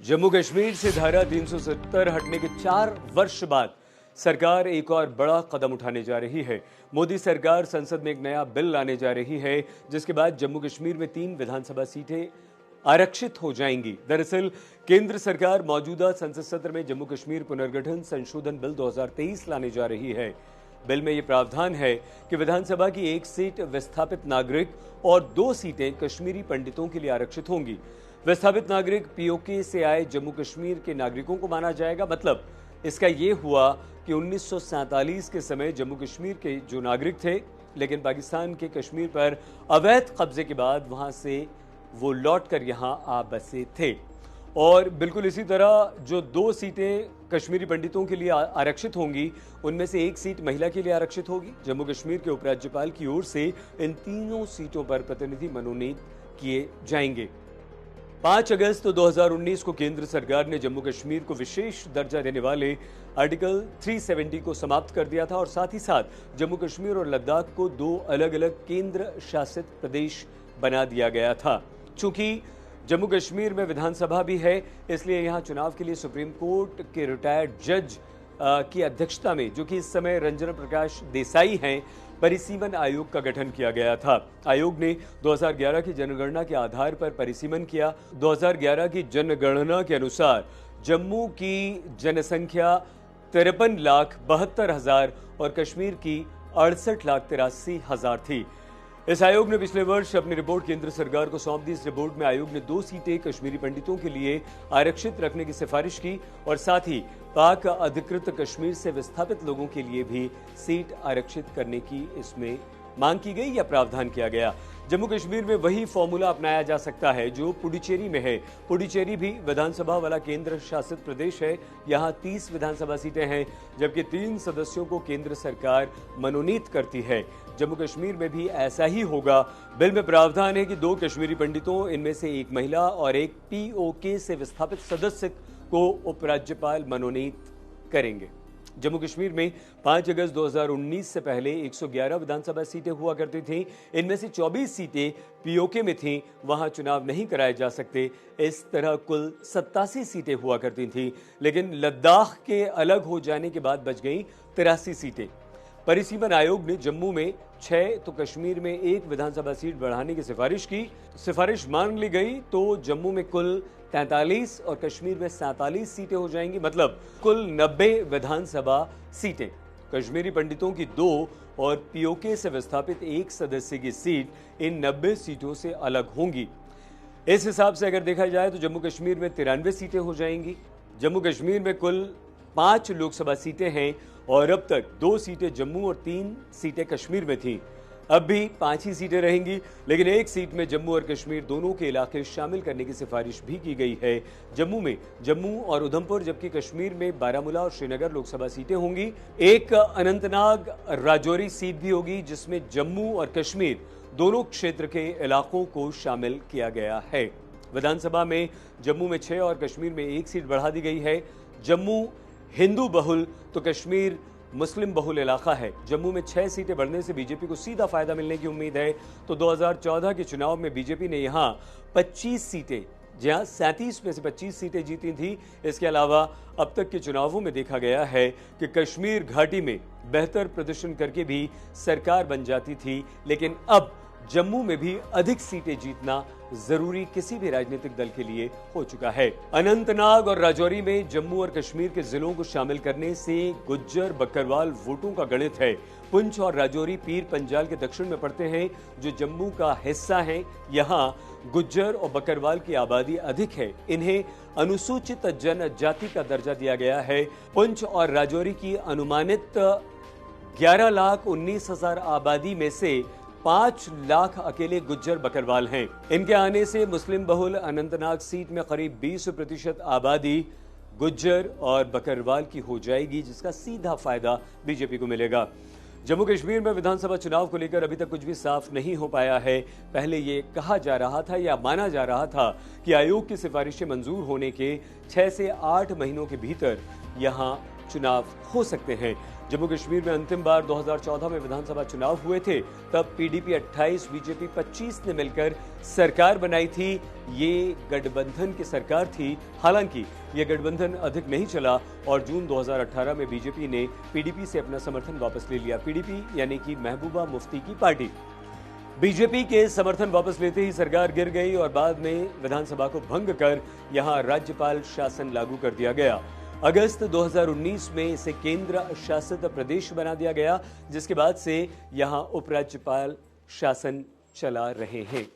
जम्मू कश्मीर से धारा 370 हटने के 4 वर्ष बाद सरकार एक और बड़ा कदम उठाने जा रही है। मोदी सरकार संसद में एक नया बिल लाने जा रही है, जिसके बाद जम्मू कश्मीर में 3 विधानसभा सीटें आरक्षित हो जाएंगी। दरअसल केंद्र सरकार मौजूदा संसद सत्र में जम्मू कश्मीर पुनर्गठन संशोधन बिल 2023 लाने जा रही है। बिल में यह प्रावधान है कि विधानसभा की 1 सीट विस्थापित नागरिक और 2 सीटें कश्मीरी पंडितों के लिए आरक्षित होंगी। विस्थापित नागरिक पीओके से आए जम्मू कश्मीर के नागरिकों को माना जाएगा। मतलब इसका यह हुआ कि 1947 के समय जम्मू कश्मीर के जो नागरिक थे, लेकिन पाकिस्तान के कश्मीर पर अवैध कब्जे के बाद वहां से वो लौटकर यहां आ बसे थे। और बिल्कुल इसी तरह जो 2 सीटें कश्मीरी पंडितों के लिए आरक्षित होंगी, उनमें से 1 सीट महिला के लिए आरक्षित होगी। जम्मू कश्मीर के उपराज्यपाल की ओर से इन तीनों सीटों पर प्रतिनिधि मनोनीत किए जाएंगे। 5 अगस्त 2019 को केंद्र सरकार ने जम्मू कश्मीर को विशेष दर्जा देने वाले आर्टिकल 370 को समाप्त कर दिया था और साथ ही साथ जम्मू कश्मीर और लद्दाख को 2 अलग अलग केंद्र शासित प्रदेश बना दिया गया था। चूंकि जम्मू कश्मीर में विधानसभा भी है, इसलिए यहां चुनाव के लिए सुप्रीम कोर्ट के रिटायर्ड जज की अध्यक्षता में, जो कि इस समय रंजन प्रकाश देसाई हैं, परिसीमन आयोग का गठन किया गया था। आयोग ने 2011 की जनगणना के आधार पर परिसीमन किया। 2011 की जनगणना के अनुसार जम्मू की जनसंख्या 53,72,000 और कश्मीर की 68,83,000 थी। इस आयोग ने पिछले वर्ष अपनी रिपोर्ट केंद्र सरकार को सौंप दी। इस रिपोर्ट में आयोग ने 2 सीटें कश्मीरी पंडितों के लिए आरक्षित रखने की सिफारिश की और साथ ही पाक अधिकृत कश्मीर से विस्थापित लोगों के लिए भी सीट आरक्षित करने की इसमें मांग की गई या प्रावधान किया गया। जम्मू कश्मीर में वही फॉर्मूला अपनाया जा सकता है जो पुडुचेरी में है। पुडुचेरी भी विधानसभा वाला केंद्र शासित प्रदेश है। यहाँ 30 विधानसभा सीटें हैं, जबकि 3 सदस्यों को केंद्र सरकार मनोनीत करती है। जम्मू कश्मीर में भी ऐसा ही होगा। बिल में प्रावधान है कि 2 कश्मीरी पंडितों, इनमें से 1 महिला और 1 पीओके से विस्थापित सदस्य को उपराज्यपाल मनोनीत करेंगे। जम्मू कश्मीर में 5 अगस्त 2019 से पहले 111 विधानसभा सीटें हुआ करती थीं। इनमें से 24 सीटें पीओके में थीं, वहां चुनाव नहीं कराए जा सकते। इस तरह कुल 87 सीटें हुआ करती थीं, लेकिन लद्दाख के अलग हो जाने के बाद बच गईं 83 सीटें। परिसीमन आयोग ने जम्मू में 6 तो कश्मीर में 1 विधानसभा सीट बढ़ाने की सिफारिश की। सिफारिश मान ली गई तो जम्मू में कुल 43 और कश्मीर में 47 सीटें हो जाएंगी। मतलब कुल 90 विधानसभा सीटें। कश्मीरी पंडितों की 2 और पीओके से विस्थापित 1 सदस्य की सीट इन 90 सीटों से अलग होंगी। इस हिसाब से अगर देखा जाए तो जम्मू कश्मीर में 93 सीटें हो जाएंगी। जम्मू कश्मीर में कुल 5 लोकसभा सीटें हैं और अब तक 2 सीटें जम्मू और 3 सीटें कश्मीर में थीं। अब भी 5 ही सीटें रहेंगी, लेकिन 1 सीट में जम्मू और कश्मीर दोनों के इलाके शामिल करने की सिफारिश भी की गई है। जम्मू में जम्मू और उधमपुर, जबकि कश्मीर में बारामूला और श्रीनगर लोकसभा सीटें होंगी। एक अनंतनाग राजौरी सीट भी होगी, जिसमें जम्मू और कश्मीर दोनों क्षेत्र के इलाकों को शामिल किया गया है। विधानसभा में जम्मू में 6 और कश्मीर में 1 सीट बढ़ा दी गई है। जम्मू हिंदू बहुल तो कश्मीर मुस्लिम बहुल इलाका है। जम्मू में 6 सीटें बढ़ने से बीजेपी को सीधा फायदा मिलने की उम्मीद है। तो 2014 के चुनाव में बीजेपी ने यहां 25 सीटें, जहां 37 में से 25 सीटें जीती थी। इसके अलावा अब तक के चुनावों में देखा गया है कि कश्मीर घाटी में बेहतर प्रदर्शन करके भी सरकार बन जाती थी, लेकिन अब जम्मू में भी अधिक सीटें जीतना जरूरी किसी भी राजनीतिक दल के लिए हो चुका है। अनंतनाग और राजौरी में जम्मू और कश्मीर के जिलों को शामिल करने से गुज्जर बकरवाल वोटों का गणित है। पुंछ और राजौरी पीर पंजाल के दक्षिण में पड़ते हैं, जो जम्मू का हिस्सा है। यहाँ गुज्जर और बकरवाल की आबादी अधिक है। इन्हें अनुसूचित जनजाति का दर्जा दिया गया है। पुंछ और राजौरी की अनुमानित 11,19,000 आबादी में से 5 लाख अकेले गुज्जर बकरवाल हैं। इनके आने से मुस्लिम बहुल अनंतनाग सीट में करीब 20% आबादी गुज्जर और बकरवाल की हो जाएगी, जिसका सीधा फायदा बीजेपी को मिलेगा। जम्मू कश्मीर में विधानसभा चुनाव को लेकर अभी तक कुछ भी साफ नहीं हो पाया है। पहले ये कहा जा रहा था या माना जा रहा था कि आयोग की सिफारिशें मंजूर होने के 6 से 8 महीनों के भीतर यहां चुनाव हो सकते हैं। जम्मू कश्मीर में अंतिम बार 2014 में विधानसभा चुनाव हुए थे, तब पीडीपी 28, बीजेपी 25 ने मिलकर सरकार बनाई थी। ये गठबंधन की सरकार थी। हालांकि ये गठबंधन अधिक नहीं चला और जून 2018 में बीजेपी ने पीडीपी से अपना समर्थन वापस ले लिया। पीडीपी यानी कि महबूबा मुफ्ती की पार्टी बीजेपी के समर्थन वापस लेते ही सरकार गिर गई और बाद में विधानसभा को भंग कर यहां राज्यपाल शासन लागू कर दिया गया। अगस्त 2019 में इसे केंद्र शासित प्रदेश बना दिया गया, जिसके बाद से यहां उपराज्यपाल शासन चला रहे हैं।